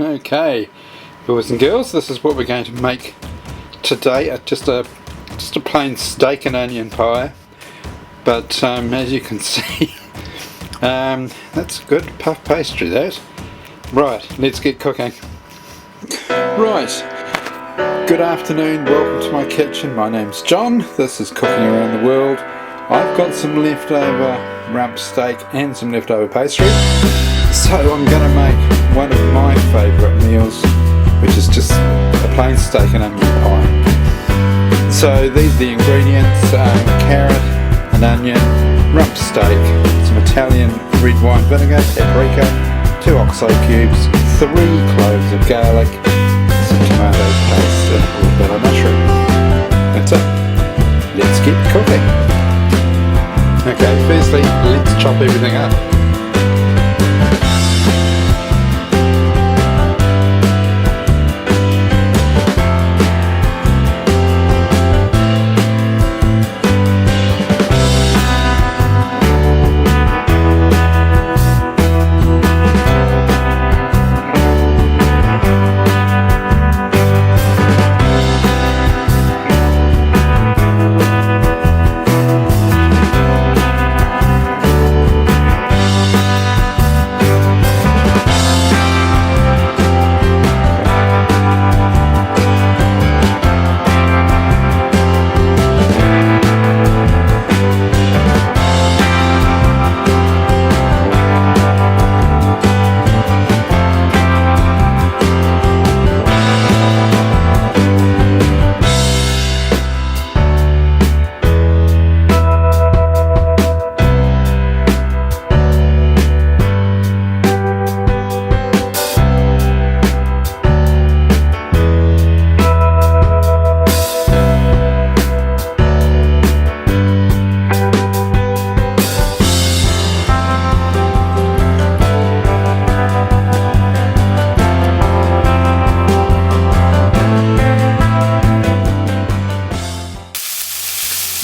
Okay, boys and girls, this is what we're going to make today. Just a plain steak and onion pie, but as you can see, that's a good puff pastry, that. Right, let's get cooking. Right, good afternoon, welcome to my kitchen. My name's John, this is Cooking Around the World. I've got some leftover rump steak and some leftover pastry, so I'm going to make one of my favourite meals, which is just a plain steak and onion pie. So these are the ingredients: carrot, an onion, rump steak, some Italian red wine vinegar, paprika, 2 oxo cubes, 3 cloves of garlic, some tomato paste and a portobello mushroom. That's it. Let's get cooking. Okay, firstly let's chop everything up.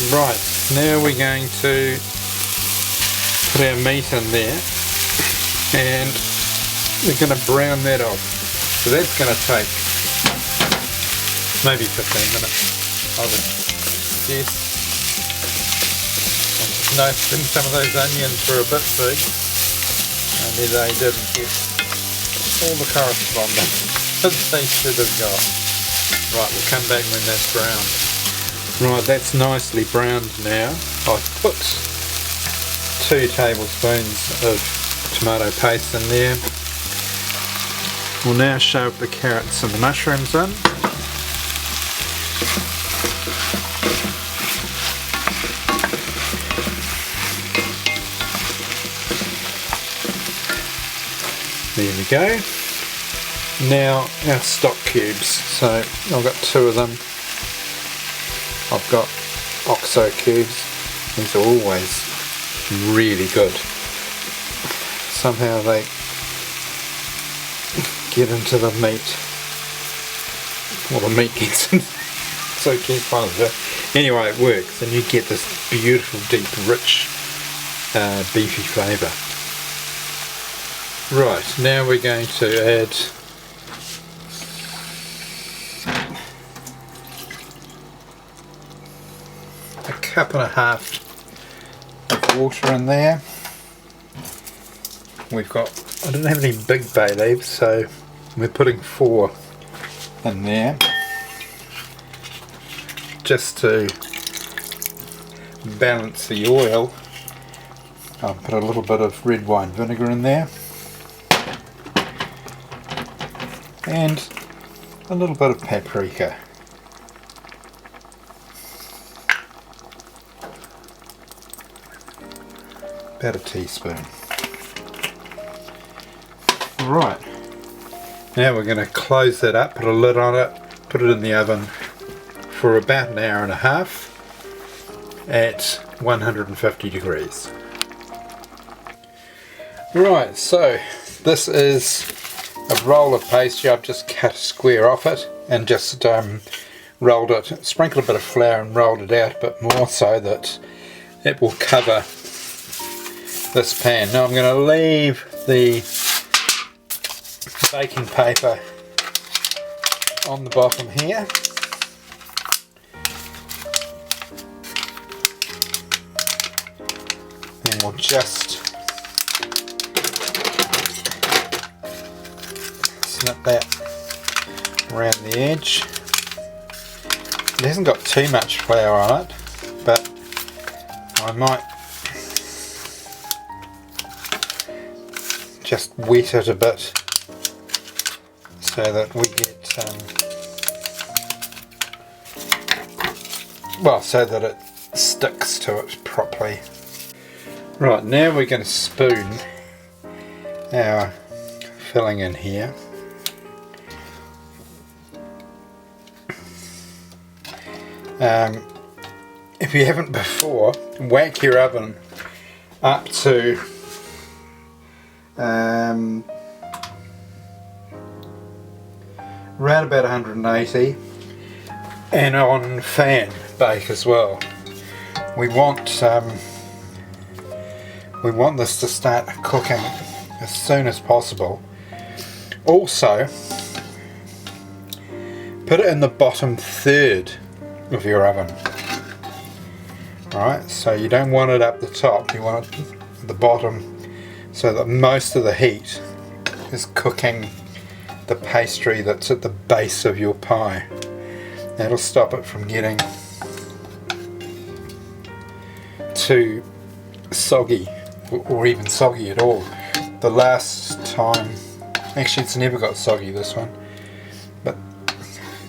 Right, now we're going to put our meat in there and we're going to brown that off. So that's going to take maybe 15 minutes, I would guess. I'm just noticing some of those onions were a bit big and they didn't get all the correspondence that they should have got. Right, we'll come back when that's browned. Right, that's nicely browned now. I've put 2 tablespoons of tomato paste in there. We'll now shove the carrots and the mushrooms in. There we go. Now our stock cubes. So I've got 2 of them. I've got oxo cubes. These are always really good. Somehow they get into the meat. Well, the meat gets in, so it keeps on it. Anyway, it works, and you get this beautiful, deep, rich, beefy flavour. Right, now we're going to add a 1.5 cups of water in there. We've got, I didn't have any big bay leaves, so we're putting 4 in there just to balance the oil. I'll put a little bit of red wine vinegar in there and a little bit of paprika. About a teaspoon. Right, now we're going to close that up, put a lid on it, put it in the oven for about 1.5 hours at 150 degrees. Right, so this is a roll of pastry. I've just cut a square off it and just rolled it, sprinkled a bit of flour and rolled it out a bit more so that it will cover this pan. Now I'm going to leave the baking paper on the bottom here. Then we'll just snip that around the edge. It hasn't got too much flour on it, but I might just wet it a bit so that we get so that it sticks to it properly. Right, now we're going to spoon our filling in here. If you haven't before, whack your oven up to around about 180 and on fan bake as well. We want this to start cooking as soon as possible. Also, put it in the bottom third of your oven. Right, so you don't want it up the top, you want it at the bottom so that most of the heat is cooking the pastry that's at the base of your pie. That'll stop it from getting too soggy or even soggy at all. The last time, actually it's never got soggy, this one, but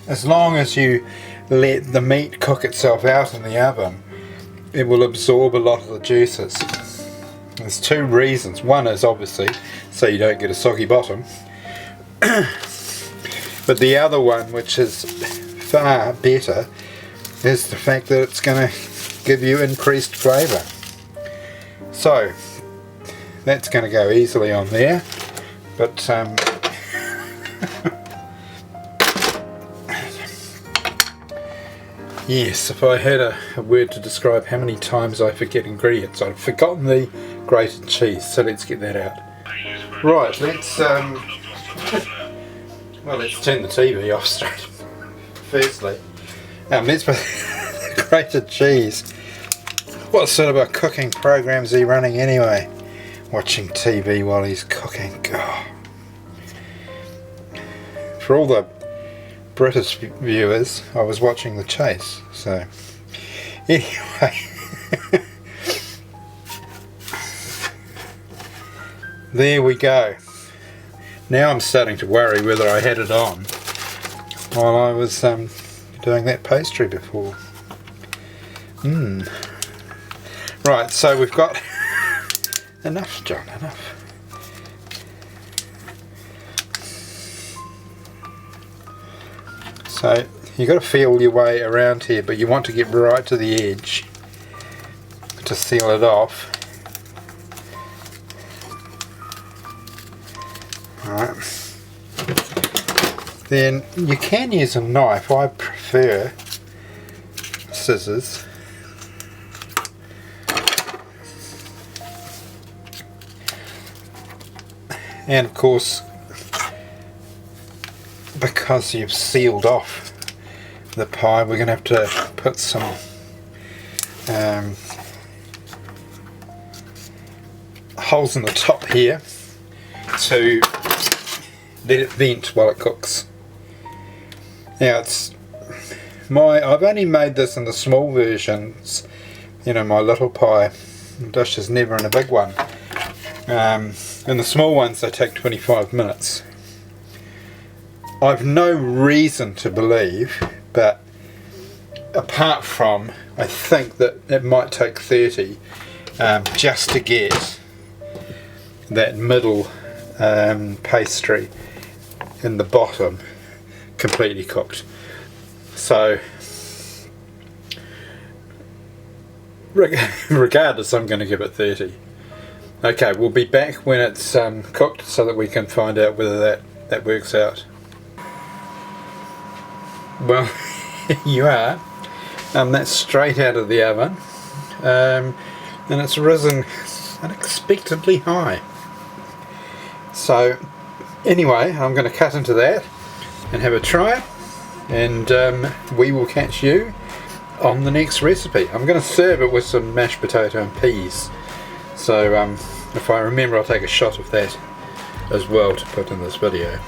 as long as you let the meat cook itself out in the oven, it will absorb a lot of the juices. There's two reasons. One is obviously so you don't get a soggy bottom, but the other one, which is far better, is the fact that it's going to give you increased flavour. So that's going to go easily on there, but yes, if I had a word to describe how many times I forget ingredients, I've forgotten the grated cheese, so let's get that out. Right, let's turn the TV off straight. Firstly, let's put the grated cheese. What sort of a cooking program is he running anyway? Watching TV while he's cooking. God. For all the British viewers, I was watching The Chase, so anyway. There we go. Now I'm starting to worry whether I had it on while I was doing that pastry before. Right, so we've got enough, John, enough. So you've got to feel your way around here, but you want to get right to the edge to seal it off. Alright. Then you can use a knife. I prefer scissors. And of course, because you've sealed off the pie, we're going to have to put some holes in the top here to let it vent while it cooks. Now I've only made this in the small versions, you know, my little pie dish is never in a big one. In the small ones they take 25 minutes. I've no reason to believe, but apart from I think that it might take 30 just to get that middle pastry in the bottom completely cooked. So regardless, I'm going to give it 30. Okay, we'll be back when it's cooked so that we can find out whether that works out. Well, you are. That's straight out of the oven, and it's risen unexpectedly high. So Anyway, I'm going to cut into that and have a try, and we will catch you on the next recipe. I'm going to serve it with some mashed potato and peas, so if I remember I'll take a shot of that as well to put in this video.